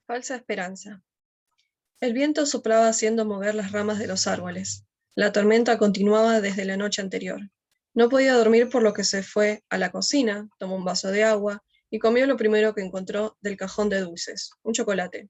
Falsa esperanza. El viento soplaba haciendo mover las ramas de los árboles. La tormenta continuaba desde la noche anterior. No podía dormir por lo que se fue a la cocina, tomó un vaso de agua y comió lo primero que encontró del cajón de dulces, un chocolate.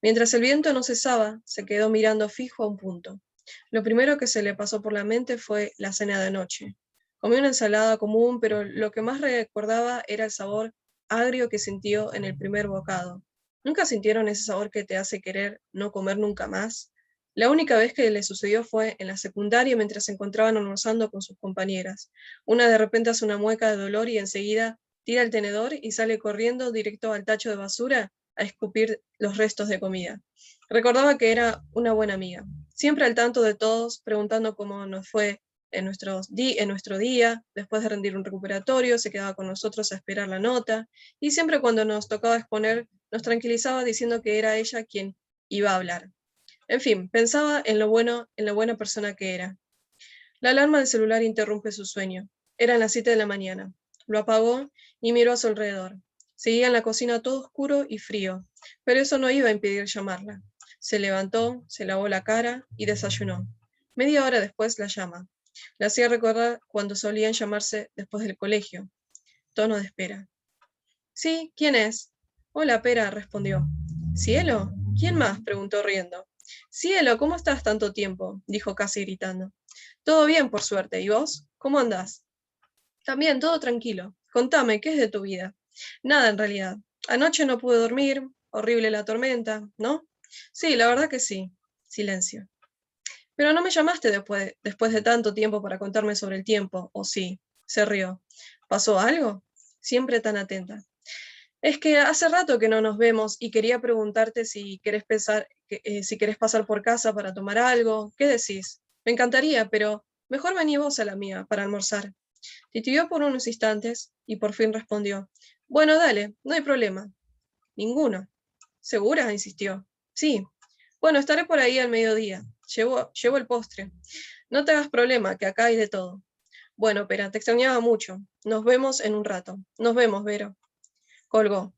Mientras el viento no cesaba, se quedó mirando fijo a un punto. Lo primero que se le pasó por la mente fue la cena de noche. Comió una ensalada común, pero lo que más recordaba era el sabor agrio que sintió en el primer bocado. ¿Nunca sintieron ese sabor que te hace querer no comer nunca más? La única vez que le sucedió fue en la secundaria mientras se encontraban almorzando con sus compañeras. Una de repente hace una mueca de dolor y enseguida tira el tenedor y sale corriendo directo al tacho de basura a escupir los restos de comida. Recordaba que era una buena amiga, siempre al tanto de todos, preguntando cómo nos fue en nuestro día, después de rendir un recuperatorio, se quedaba con nosotros a esperar la nota, y siempre cuando nos tocaba exponer, nos tranquilizaba diciendo que era ella quien iba a hablar. En fin, pensaba en lo bueno, en la buena persona que era. La alarma del celular interrumpe su sueño. Eran las 7 de la mañana. Lo apagó y miró a su alrededor. Seguía en la cocina todo oscuro y frío, pero eso no iba a impedir llamarla. Se levantó, se lavó la cara y desayunó. Media hora después la llama. La hacía recordar cuando solían llamarse después del colegio. Tono de espera. Sí, ¿quién es? Hola, Pera, respondió. ¿Cielo? ¿Quién más? Preguntó riendo. Cielo, ¿cómo estás tanto tiempo? Dijo casi gritando. Todo bien, por suerte. ¿Y vos? ¿Cómo andás? También, todo tranquilo. Contame, ¿qué es de tu vida? Nada, en realidad. Anoche no pude dormir, horrible la tormenta, ¿no? Sí, la verdad que sí. Silencio. Pero no me llamaste después de tanto tiempo para contarme sobre el tiempo, ¿o sí? Se rió. ¿Pasó algo? Siempre tan atenta. Es que hace rato que no nos vemos y quería preguntarte si querés pasar por casa para tomar algo. ¿Qué decís? Me encantaría, pero mejor vení vos a la mía para almorzar. Titibió por unos instantes y por fin respondió. Bueno, dale, no hay problema. Ninguno. ¿Segura? Insistió. Sí. Bueno, estaré por ahí al mediodía. Llevo el postre. No te hagas problema, que acá hay de todo. Bueno, Pera, te extrañaba mucho. Nos vemos en un rato. Nos vemos, Vero. Colgó.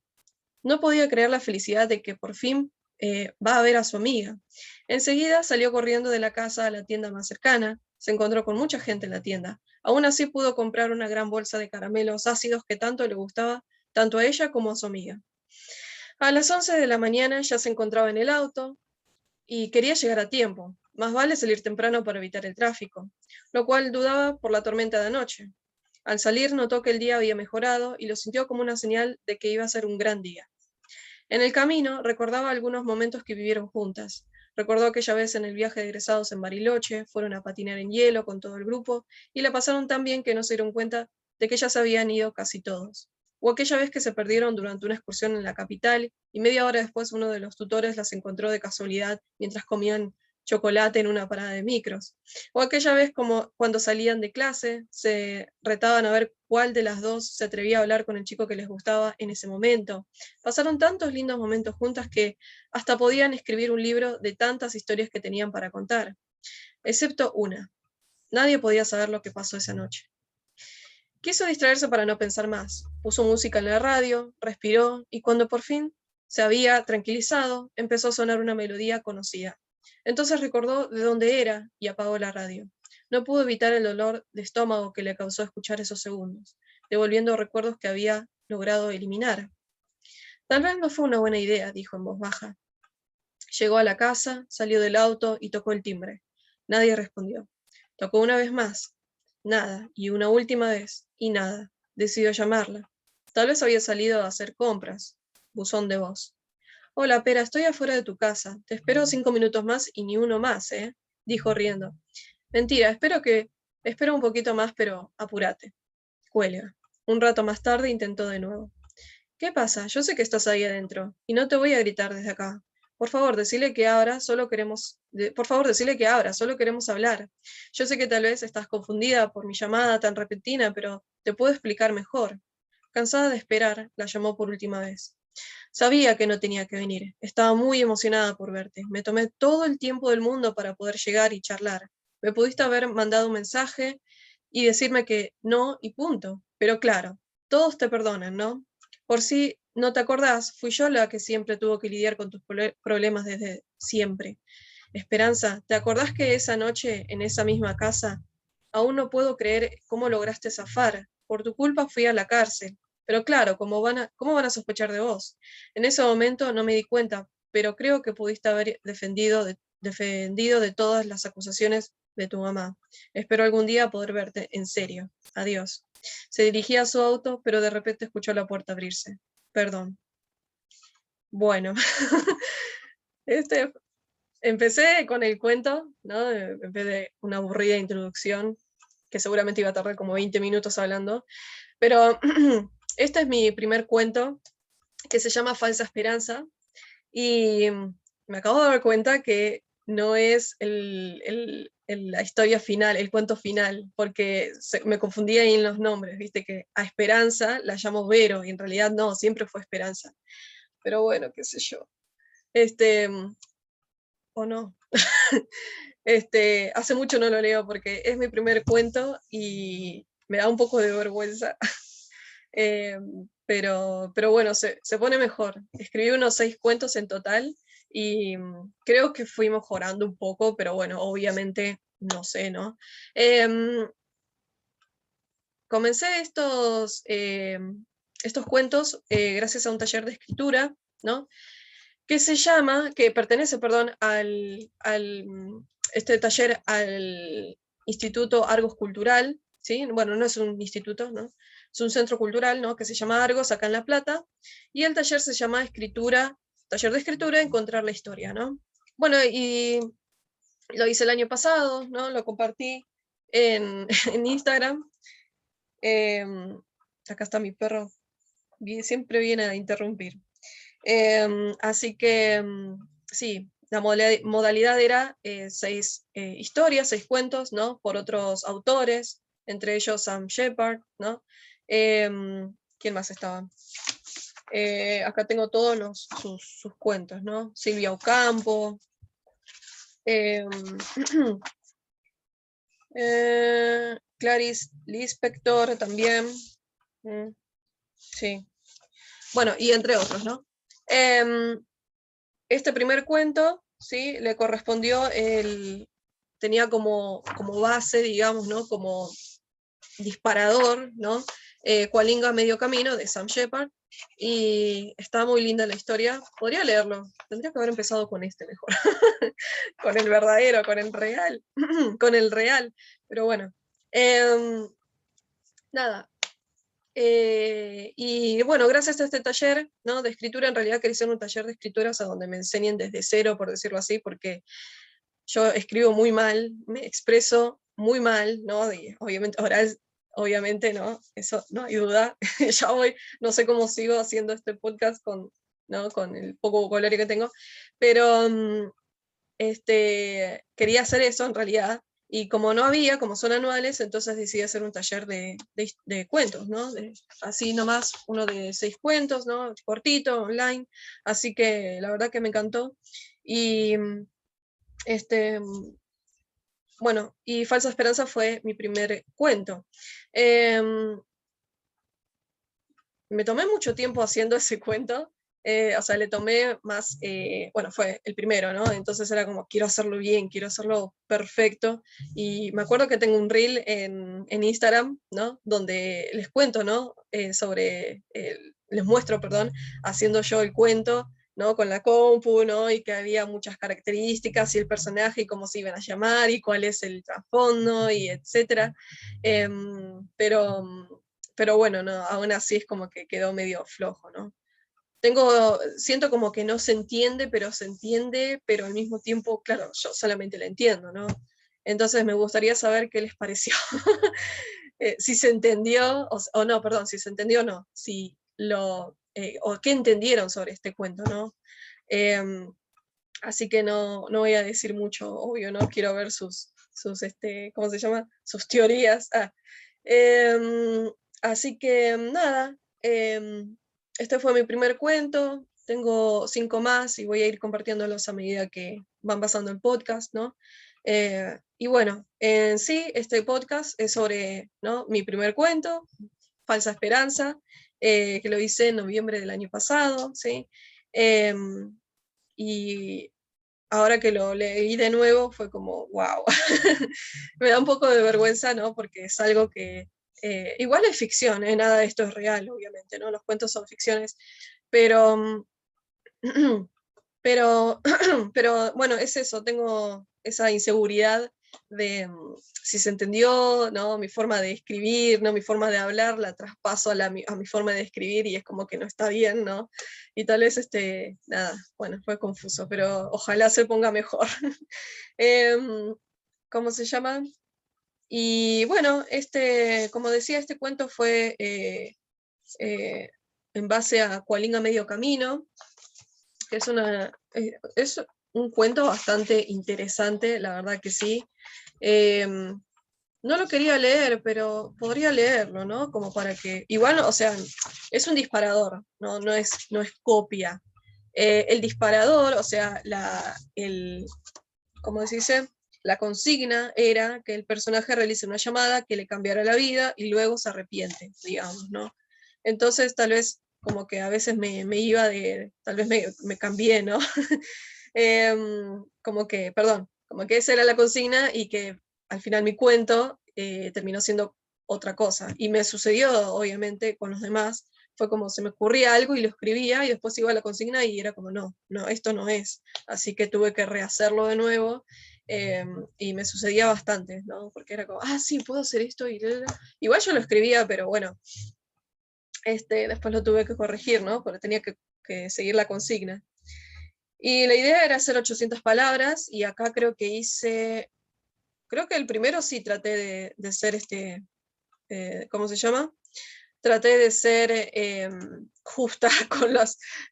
No podía creer la felicidad de que por fin va a ver a su amiga. Enseguida salió corriendo de la casa a la tienda más cercana. Se encontró con mucha gente en la tienda. Aún así pudo comprar una gran bolsa de caramelos ácidos que tanto le gustaba tanto a ella como a su amiga. A las 11 de la mañana ya se encontraba en el auto y quería llegar a tiempo. Más vale salir temprano para evitar el tráfico, lo cual dudaba por la tormenta de anoche. Al salir notó que el día había mejorado y lo sintió como una señal de que iba a ser un gran día. En el camino recordaba algunos momentos que vivieron juntas. Recordó aquella vez en el viaje de egresados en Bariloche, fueron a patinar en hielo con todo el grupo y la pasaron tan bien que no se dieron cuenta de que ya se habían ido casi todos. O aquella vez que se perdieron durante una excursión en la capital y media hora después uno de los tutores las encontró de casualidad mientras comían chocolate en una parada de micros. O aquella vez como cuando salían de clase, se retaban a ver cuál de las dos se atrevía a hablar con el chico que les gustaba en ese momento. Pasaron tantos lindos momentos juntas que hasta podían escribir un libro de tantas historias que tenían para contar, excepto una. Nadie podía saber lo que pasó esa noche. Quiso distraerse para no pensar más. Puso música en la radio, respiró y cuando por fin se había tranquilizado, empezó a sonar una melodía conocida. Entonces recordó de dónde era y apagó la radio. No pudo evitar el dolor de estómago que le causó escuchar esos segundos, devolviendo recuerdos que había logrado eliminar. Tal vez no fue una buena idea, dijo en voz baja. Llegó a la casa, salió del auto y tocó el timbre. Nadie respondió. Tocó una vez más. Nada. Y una última vez. Y nada. Decidió llamarla. Tal vez había salido a hacer compras. Buzón de voz. Hola, Pera, estoy afuera de tu casa. Te espero 5 minutos más y ni uno más, ¿eh? Dijo riendo. Mentira, espero un poquito más, pero apúrate. Cuelga. Un rato más tarde intentó de nuevo. ¿Qué pasa? Yo sé que estás ahí adentro, y no te voy a gritar desde acá. Por favor, decile que abra, solo queremos hablar. Yo sé que tal vez estás confundida por mi llamada tan repentina, pero te puedo explicar mejor. Cansada de esperar, la llamó por última vez. Sabía que no tenía que venir. Estaba muy emocionada por verte. Me tomé todo el tiempo del mundo para poder llegar y charlar. Me pudiste haber mandado un mensaje y decirme que no y punto. Pero claro, todos te perdonan, ¿no? ¿No te acordás? Fui yo la que siempre tuvo que lidiar con tus problemas desde siempre. Esperanza, ¿te acordás que esa noche en esa misma casa? Aún no puedo creer cómo lograste zafar. Por tu culpa fui a la cárcel. Pero claro, ¿cómo van a sospechar de vos? En ese momento no me di cuenta, pero creo que pudiste haber defendido de todas las acusaciones de tu mamá. Espero algún día poder verte en serio. Adiós. Se dirigía a su auto, pero de repente escuchó la puerta abrirse. Perdón. Bueno, este, empecé con el cuento, ¿no? En vez de una aburrida introducción, que seguramente iba a tardar como 20 minutos hablando, pero este es mi primer cuento, que se llama Falsa Esperanza, y me acabo de dar cuenta que no es la historia final, el cuento final, porque me confundí ahí en los nombres, viste que a Esperanza la llamo Vero, y en realidad no, siempre fue Esperanza. Pero bueno, qué sé yo. O no. Hace mucho no lo leo porque es mi primer cuento y me da un poco de vergüenza. Eh, pero bueno, se pone mejor. Escribí unos 6 cuentos en total y creo que fui mejorando un poco, pero bueno, obviamente no sé, ¿no? Comencé estos cuentos gracias a un taller de escritura, ¿no? Que pertenece, perdón, este taller al Instituto Argos Cultural, ¿sí? Bueno, no es un instituto, ¿no? Es un centro cultural, ¿no? Que se llama Argos, acá en La Plata, y el taller se llama Taller de Escritura, Encontrar la Historia, ¿no? Bueno, y lo hice el año pasado, ¿no? Lo compartí en, en Instagram. Eh, Acá está mi perro, siempre viene a interrumpir. Así que sí, la modalidad era 6 historias, 6 cuentos, ¿no? Por otros autores, entre ellos Sam Shepard, ¿no? ¿Quién más estaba? Acá tengo todos sus cuentos, ¿no? Silvia Ocampo, eh, Clarice Lispector también, sí. Bueno, y entre otros, ¿no? Este primer cuento, ¿sí? Le correspondió tenía como base, digamos, ¿no? Como disparador, ¿no? Coalinga Medio Camino, de Sam Shepard, y está muy linda la historia. Podría leerlo, tendría que haber empezado con este mejor, con el verdadero, con el real, con el real, pero bueno. Nada, y bueno, gracias a este taller, ¿no? De escritura, en realidad quería hacer un taller de escrituras a donde me enseñen desde cero, por decirlo así, porque yo escribo muy mal, me expreso muy mal, ¿no? Y obviamente oral, obviamente, ¿no? Eso no hay duda. Ya voy, no sé cómo sigo haciendo este podcast ¿no? Con el poco vocabulario que tengo, pero quería hacer eso en realidad, y como no había, como son anuales, entonces decidí hacer un taller de cuentos, ¿no? Así nomás, uno de 6 cuentos, ¿no? Cortito, online, así que la verdad que me encantó. Y este, bueno, y Falsa Esperanza fue mi primer cuento. Me tomé mucho tiempo haciendo ese cuento, o sea, le tomé más, bueno, fue el primero, ¿no? Entonces era como, quiero hacerlo bien, quiero hacerlo perfecto, y me acuerdo que tengo un reel en Instagram, ¿no? Donde les cuento, ¿no? Les muestro, perdón, haciendo yo el cuento, ¿no? Con la compu, ¿no? Y que había muchas características, y el personaje, y cómo se iban a llamar, y cuál es el trasfondo, y etcétera. Pero bueno, no, aún así es como que quedó medio flojo, ¿no? Siento como que no se entiende, pero al mismo tiempo, claro, yo solamente la entiendo, ¿no? Entonces me gustaría saber qué les pareció. Si se entendió, o no, perdón, si se entendió o no, o qué entendieron sobre este cuento, ¿no? Así que no voy a decir mucho, obvio, ¿no? Quiero ver ¿cómo se llama? Sus teorías. Así que nada, este fue mi primer cuento, tengo 5 más y voy a ir compartiéndolos a medida que van pasando el podcast, ¿no? Y bueno, en sí, este podcast es sobre, ¿no? Mi primer cuento, Falsa Esperanza, que lo hice en noviembre del año pasado, ¿sí? Y ahora que lo leí de nuevo fue como, wow, me da un poco de vergüenza, ¿no? Porque es algo que, igual es ficción, ¿eh? Nada de esto es real, obviamente, ¿no? Los cuentos son ficciones, pero, pero, pero bueno, es eso, tengo esa inseguridad de si se entendió, ¿no? Mi forma de escribir, ¿no? Mi forma de hablar, la traspaso a mi forma de escribir y es como que no está bien, ¿no? Y tal vez, nada, bueno, fue confuso, pero ojalá se ponga mejor. ¿Cómo se llama? Y bueno, como decía, este cuento fue eh, en base a Cualinga Medio Camino, que es un cuento bastante interesante, la verdad que sí. No lo quería leer, pero podría leerlo, ¿no? Como para que, igual, o sea, es un disparador, no es copia. El disparador, o sea, ¿cómo se dice? La consigna era que el personaje realice una llamada que le cambiara la vida y luego se arrepiente, digamos, ¿no? Entonces, tal vez como que a veces me iba tal vez me cambié, ¿no? Como que esa era la consigna y que al final mi cuento terminó siendo otra cosa. Y me sucedió, obviamente, con los demás. Fue como se me ocurría algo y lo escribía y después iba a la consigna y era como, no, no, esto no es. Así que tuve que rehacerlo de nuevo y me sucedía bastante, ¿no? Porque era como, sí, puedo hacer esto y igual yo lo escribía, pero bueno, después lo tuve que corregir, ¿no? Porque tenía que seguir la consigna. Y la idea era hacer 800 palabras y acá creo que el primero sí traté de ser ¿cómo se llama? Traté de ser justa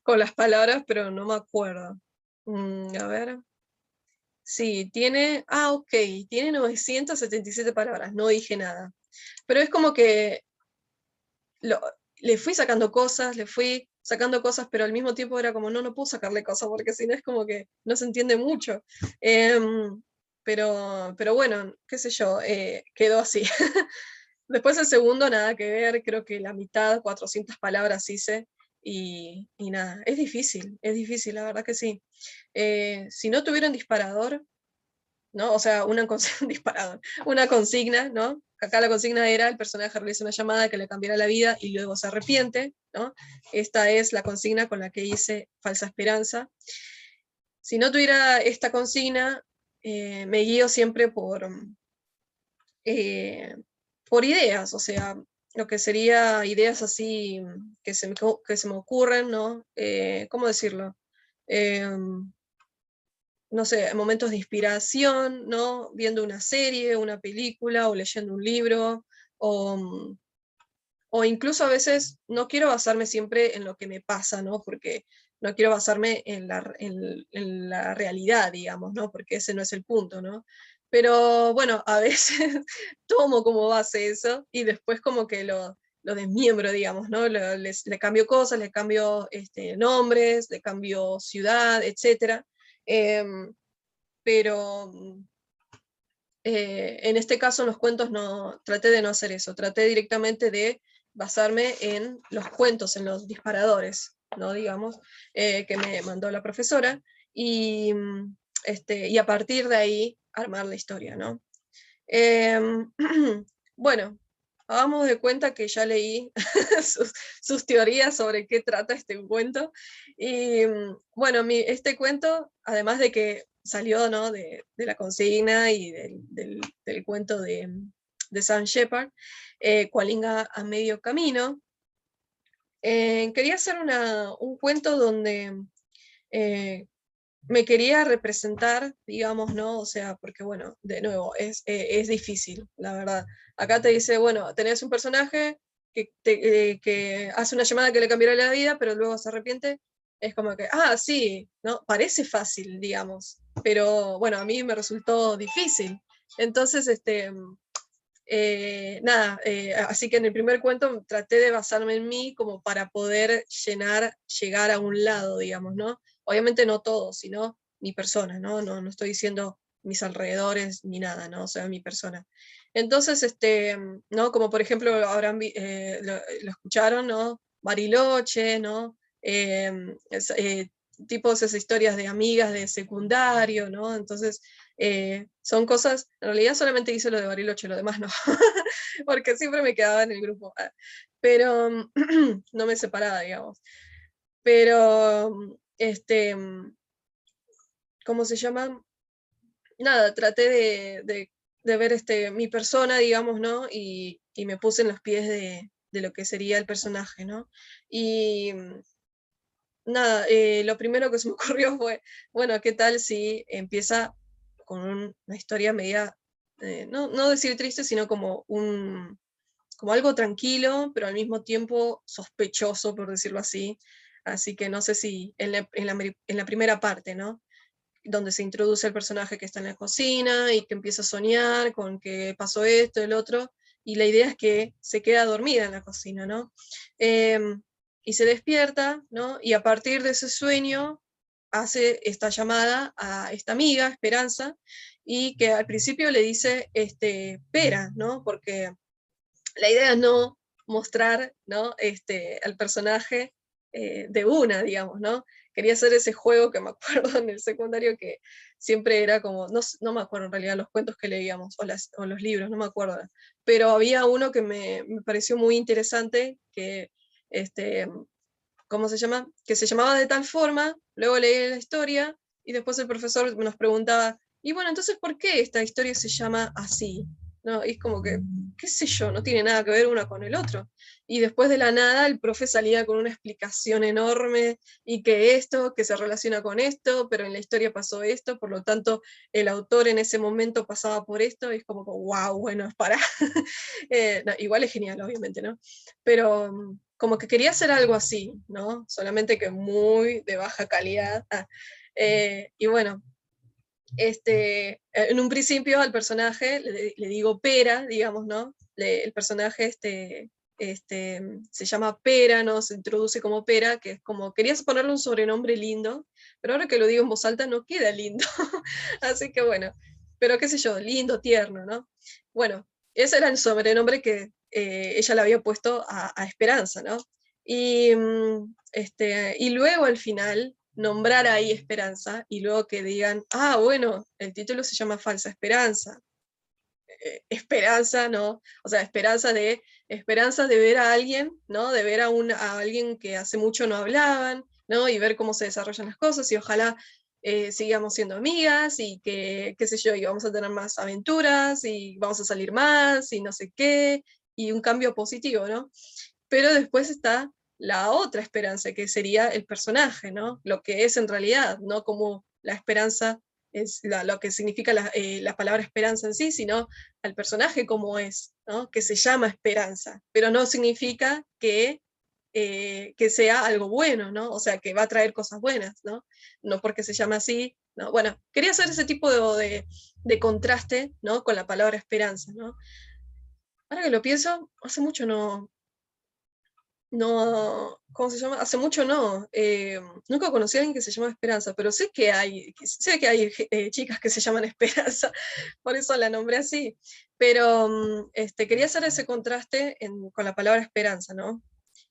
con las palabras, pero no me acuerdo. A ver. Sí, ok, tiene 977 palabras, no dije nada. Pero es como que lo- le fui sacando cosas, pero al mismo tiempo era como, no, no puedo sacarle cosas, porque si no es como que no se entiende mucho. Em, pero bueno, qué sé yo, quedó así. Después el segundo, nada que ver, creo que la mitad, 400 palabras hice, y nada, es difícil, la verdad que sí. Si no tuviera un disparador, ¿no? O sea, un disparador, una consigna, ¿no? Acá la consigna era el personaje realiza una llamada que le cambiará la vida y luego se arrepiente, ¿no? Esta es la consigna con la que hice Falsa Esperanza. Si no tuviera esta consigna, me guío siempre eh, por ideas, o sea, lo que sería ideas así que se me ocurren, ¿no? ¿Cómo decirlo? No sé, momentos de inspiración, ¿no? Viendo una serie, una película o leyendo un libro, o, o incluso a veces no quiero basarme siempre en lo que me pasa, ¿no? Porque no quiero basarme en la realidad, digamos, ¿no? Porque ese no es el punto, ¿no? Pero bueno, a veces tomo como base eso y después como que lo desmiembro, digamos, ¿no? Le cambio cosas, le cambio nombres, le cambio ciudad, etc. Pero en este caso en los cuentos no, traté de no hacer eso, traté directamente de basarme en los cuentos, en los disparadores, ¿no? Digamos, que me mandó la profesora, y a partir de ahí armar la historia, ¿no? Em, bueno, hagamos de cuenta que ya leí sus teorías sobre qué trata este cuento. Y bueno, este cuento, además de que salió, ¿no? de la consigna y del cuento de Sam Shepard, Cualinga a medio camino, quería hacer un cuento donde eh, me quería representar, digamos, ¿no? O sea, porque bueno, de nuevo, es difícil, la verdad. Acá te dice, bueno, tenés un personaje que hace una llamada que le cambiará la vida, pero luego se arrepiente. Es como que, sí, ¿no? Parece fácil, digamos, pero bueno, a mí me resultó difícil. Entonces, nada, así que en el primer cuento traté de basarme en mí como para poder llegar a un lado, digamos, ¿no? Obviamente no todo, sino mi persona, ¿no? No estoy diciendo mis alrededores ni nada, ¿no? O sea, mi persona. Entonces, ¿no? Como por ejemplo, lo escucharon, ¿no? Bariloche, ¿no? Tipos esas historias de amigas de secundario, ¿no? Entonces, son cosas, en realidad solamente hice lo de Bariloche, lo demás no, porque siempre me quedaba en el grupo, pero no me separaba, digamos. Pero, ¿cómo se llama? Nada, traté de ver mi persona, digamos, ¿no? Y me puse en los pies de lo que sería el personaje, ¿no? Y nada, lo primero que se me ocurrió fue, bueno, ¿qué tal si empieza con una historia media, no decir triste, sino como algo tranquilo, pero al mismo tiempo sospechoso, por decirlo así. Así que no sé si en la primera parte, ¿no? Donde se introduce el personaje que está en la cocina y que empieza a soñar con que pasó esto, el otro, y la idea es que se queda dormida en la cocina, ¿no? Y se despierta, ¿no? Y a partir de ese sueño hace esta llamada a esta amiga, Esperanza, y que al principio le dice, Pera, ¿no? Porque la idea es no mostrar, ¿no? Al personaje de una, digamos, ¿no? Quería hacer ese juego que me acuerdo en el secundario que siempre era como, no me acuerdo en realidad los cuentos que leíamos o los libros, no me acuerdo, pero había uno que me pareció muy interesante, que, ¿cómo se llama? Que se llamaba de tal forma, luego leí la historia y después el profesor nos preguntaba, y bueno, entonces, ¿por qué esta historia se llama así? ¿No? Y es como que, qué sé yo, no tiene nada que ver una con el otro. Y después de la nada el profe salía con una explicación enorme y que esto, que se relaciona con esto, pero en la historia pasó esto, por lo tanto el autor en ese momento pasaba por esto, y es como, wow, bueno, es para... no, igual es genial, obviamente, ¿no? Pero como que quería hacer algo así, ¿no? Solamente que muy de baja calidad. Y bueno, en un principio al personaje le digo Pera, digamos, ¿no? El personaje se llama Pera, ¿no? Se introduce como Pera, que es como, querías ponerle un sobrenombre lindo, pero ahora que lo digo en voz alta no queda lindo. Así que bueno, pero qué sé yo, lindo, tierno, ¿no? Bueno, ese era el sobrenombre que ella le había puesto a Esperanza, ¿no? Y luego al final nombrar ahí Esperanza y luego que digan, bueno, el título se llama Falsa Esperanza. Esperanza, ¿no? O sea, esperanza de ver a alguien, ¿no? De ver a alguien que hace mucho no hablaban, ¿no? Y ver cómo se desarrollan las cosas y ojalá sigamos siendo amigas y que, qué sé yo, y vamos a tener más aventuras y vamos a salir más y no sé qué, y un cambio positivo, ¿no? Pero después está la otra esperanza, que sería el personaje, ¿no? Lo que es en realidad, no como la esperanza es lo que significa la palabra esperanza en sí, sino al personaje como es, ¿no? Que se llama esperanza, pero no significa que sea algo bueno, ¿no? O sea, que va a traer cosas buenas, ¿no? No porque se llama así, ¿no? Bueno, quería hacer ese tipo de contraste, ¿no? Con la palabra esperanza, ¿no? Ahora que lo pienso, hace mucho no, ¿cómo se llama? Hace mucho no. Nunca conocí a alguien que se llama Esperanza, pero sé que hay chicas que se llaman Esperanza, por eso la nombré así. Pero quería hacer ese contraste con la palabra esperanza, ¿no?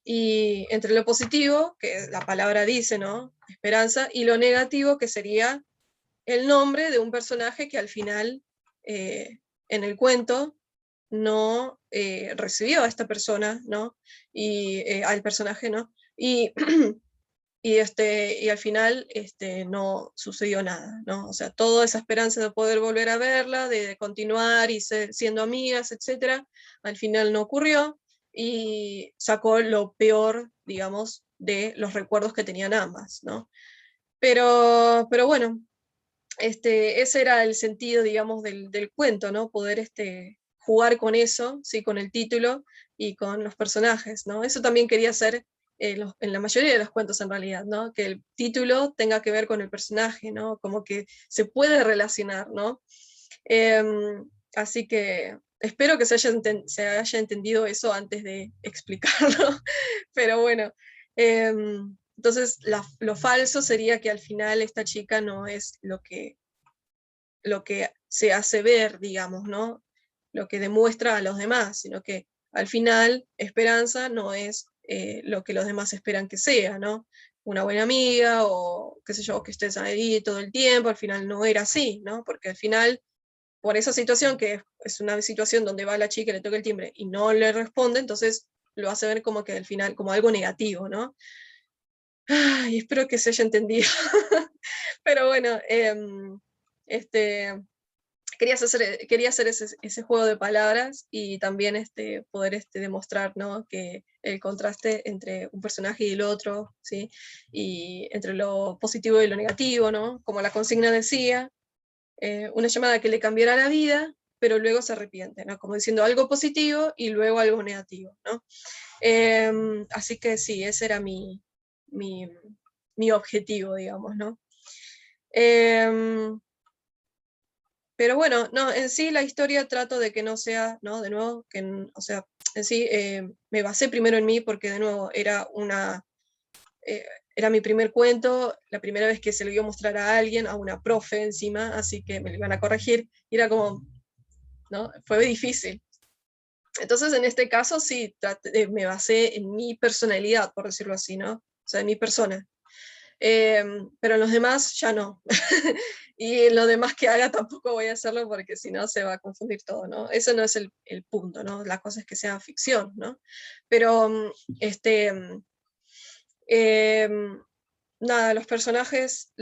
Y entre lo positivo, que la palabra dice, ¿no? Esperanza, y lo negativo, que sería el nombre de un personaje que al final, en el cuento, no recibió a esta persona, ¿no? Y al personaje, ¿no? Y, y al final no sucedió nada, ¿no? O sea, toda esa esperanza de poder volver a verla, de continuar y siendo amigas, etcétera, al final no ocurrió y sacó lo peor, digamos, de los recuerdos que tenían ambas, ¿no? Pero bueno, ese era el sentido, digamos, del cuento, ¿no? Poder jugar con eso, ¿sí? Con el título y con los personajes, ¿no? Eso también quería hacer en la mayoría de los cuentos en realidad, ¿no? Que el título tenga que ver con el personaje, ¿no? Como que se puede relacionar, ¿no? Así que espero que se haya entendido eso antes de explicarlo, pero bueno. Entonces, lo falso sería que al final esta chica no es lo que se hace ver, digamos, ¿no? Lo que demuestra a los demás, sino que al final Esperanza no es lo que los demás esperan que sea, ¿no? Una buena amiga, o qué sé yo, que estés ahí todo el tiempo. Al final no era así, ¿no? Porque al final, por esa situación, que es una situación donde va la chica, le toca el timbre y no le responde, entonces lo hace ver como que al final, como algo negativo, ¿no? Ay, espero que se haya entendido. Pero bueno, este, quería hacer ese juego de palabras, y también poder demostrar, ¿no? Que el contraste entre un personaje y el otro, ¿sí? Y entre lo positivo y lo negativo, ¿no? Como la consigna decía, una llamada que le cambiará la vida, pero luego se arrepiente, ¿no? Como diciendo algo positivo y luego algo negativo, ¿no? Así que sí, ese era mi, mi objetivo, digamos, ¿no? Pero bueno, no, en sí la historia trato de que no sea, ¿no? De nuevo, o sea, en sí me basé primero en mí, porque de nuevo eh, era mi primer cuento, la primera vez que se lo iba a mostrar a alguien, a una profe encima, así que me lo iban a corregir, y era como, ¿no? Fue difícil. Entonces, en este caso sí, me basé en mi personalidad, por decirlo así, ¿no? O sea, en mi persona. Pero en los demás ya no. Y en lo demás que haga tampoco voy a hacerlo, porque si no se va a confundir todo, ¿no? Eso no es el punto, ¿no? La cosa es que sea ficción, ¿no? Pero, nada, los personajes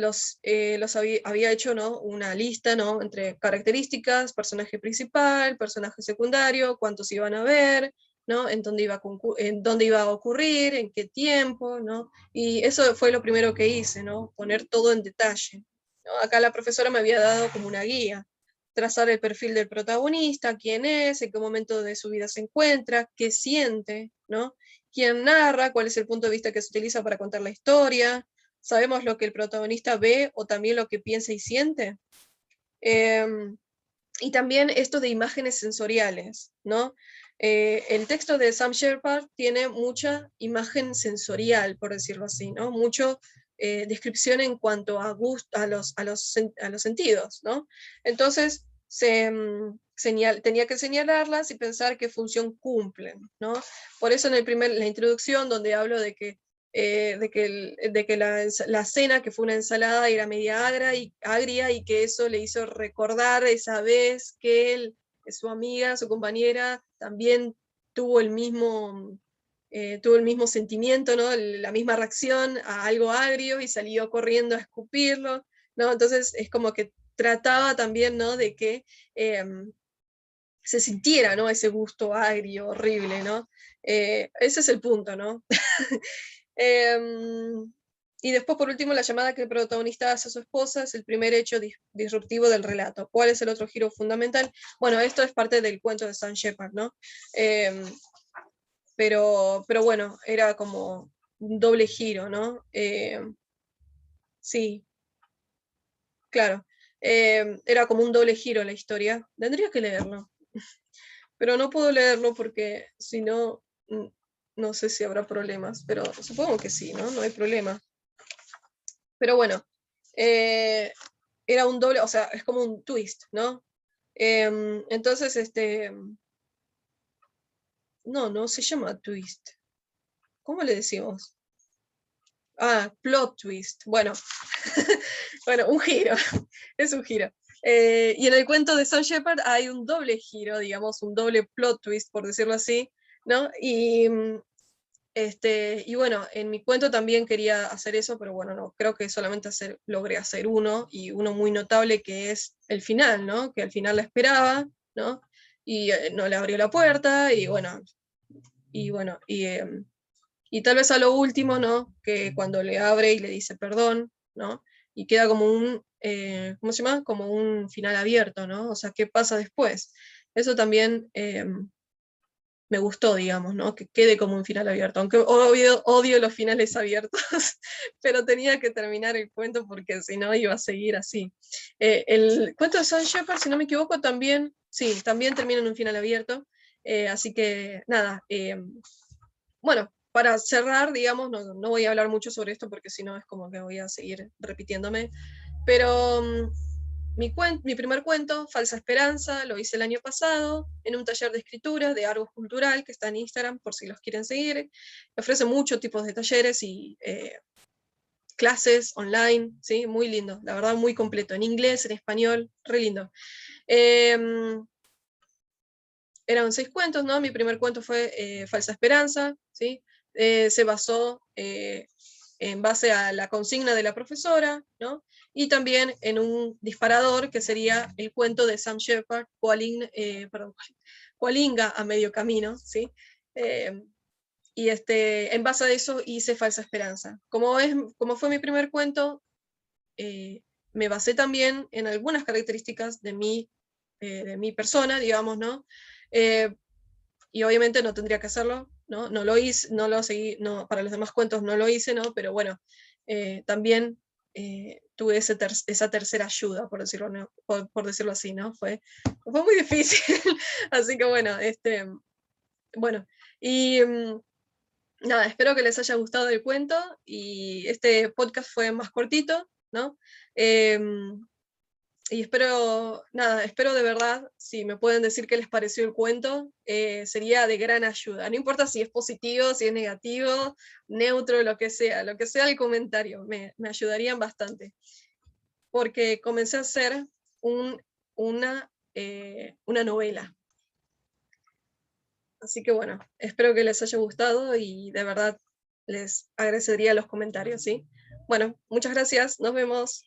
había hecho, ¿no? Una lista, ¿no? Entre características, personaje principal, personaje secundario, cuántos iban a ver, ¿no? En dónde iba a ocurrir, en qué tiempo, ¿no? Y eso fue lo primero que hice, ¿no? Poner todo en detalle, ¿no? Acá la profesora me había dado como una guía: trazar el perfil del protagonista, quién es, en qué momento de su vida se encuentra, qué siente, ¿no? Quién narra, cuál es el punto de vista que se utiliza para contar la historia. ¿Sabemos lo que el protagonista ve o también lo que piensa y siente? Y también esto de imágenes sensoriales, ¿no? El texto de Sam Shepard tiene mucha imagen sensorial, por decirlo así, ¿no? Mucho descripción en cuanto a los sentidos, ¿no? Entonces, tenía que señalarlas y pensar qué función cumplen, ¿no? Por eso la introducción, donde hablo de que la cena, que fue una ensalada, era media agria, y que eso le hizo recordar esa vez que su amiga, su compañera, también tuvo tuvo el mismo sentimiento, ¿no? La misma reacción a algo agrio, y salió corriendo a escupirlo, ¿no? Entonces es como que trataba también, ¿no? De que se sintiera, ¿no? Ese gusto agrio, horrible, ¿no? Ese es el punto, ¿no? Y después, por último, la llamada que el protagonista hace a su esposa es el primer hecho disruptivo del relato. ¿Cuál es el otro giro fundamental? Bueno, esto es parte del cuento de Sam Shepard, ¿no? Pero bueno, era como un doble giro, ¿no? Sí, claro. Era como un doble giro la historia. Tendría que leerlo, pero no puedo leerlo porque si no, no sé si habrá problemas, pero supongo que sí, ¿no? No hay problema. Pero bueno, eh, era un doble, o sea, es como un twist, ¿no? Entonces, no se llama twist. ¿Cómo le decimos? Ah, plot twist. Bueno, bueno, un giro, es un giro. Y en el cuento de Sam Shepard hay un doble giro, digamos, un doble plot twist, por decirlo así, ¿no? Y bueno, en mi cuento también quería hacer eso, pero bueno, no, creo que solamente logré hacer uno, y uno muy notable, que es el final, ¿no? Que al final la esperaba, ¿no? Y no le abrió la puerta, y tal vez a lo último, ¿no? Que cuando le abre y le dice perdón, ¿no? Y queda como ¿cómo se llama? Como un final abierto, ¿no? O sea, ¿qué pasa después? Eso también me gustó, digamos, ¿no? Que quede como un final abierto, aunque odio los finales abiertos, pero tenía que terminar el cuento, porque si no iba a seguir así. El cuento de Sam Shepard, si no me equivoco, también, sí, también termina en un final abierto, así que nada, bueno, para cerrar, digamos, no voy a hablar mucho sobre esto, porque si no es como que voy a seguir repitiéndome, pero mi primer cuento, Falsa Esperanza, lo hice el año pasado en un taller de escritura de Argos Cultural, que está en Instagram por si los quieren seguir. Ofrece muchos tipos de talleres y clases online, ¿sí? Muy lindo, la verdad muy completo, en inglés, en español, re lindo. Eran 6 cuentos, ¿no? Mi primer cuento fue Falsa Esperanza, ¿sí? Se basó en base a la consigna de la profesora, ¿no? Y también en un disparador, que sería el cuento de Sam Shepard, Coalinga a medio camino, ¿sí? Y en base a eso hice Falsa Esperanza. Como fue mi primer cuento, me basé también en algunas características de mi persona, digamos, ¿no? Y obviamente no tendría que hacerlo, ¿no? No lo hice, no lo seguí, no, para los demás cuentos no lo hice, ¿no? Pero bueno, también tuve esa tercera ayuda, por decirlo, ¿no? por decirlo así, ¿no? Fue muy difícil. Así que bueno, bueno, y nada, espero que les haya gustado el cuento, y este podcast fue más cortito, ¿no? Y espero de verdad, si me pueden decir qué les pareció el cuento, sería de gran ayuda. No importa si es positivo, si es negativo, neutro, lo que sea el comentario, me ayudarían bastante. Porque comencé a hacer una novela. Así que bueno, espero que les haya gustado y de verdad les agradecería los comentarios, ¿sí? Bueno, muchas gracias, nos vemos.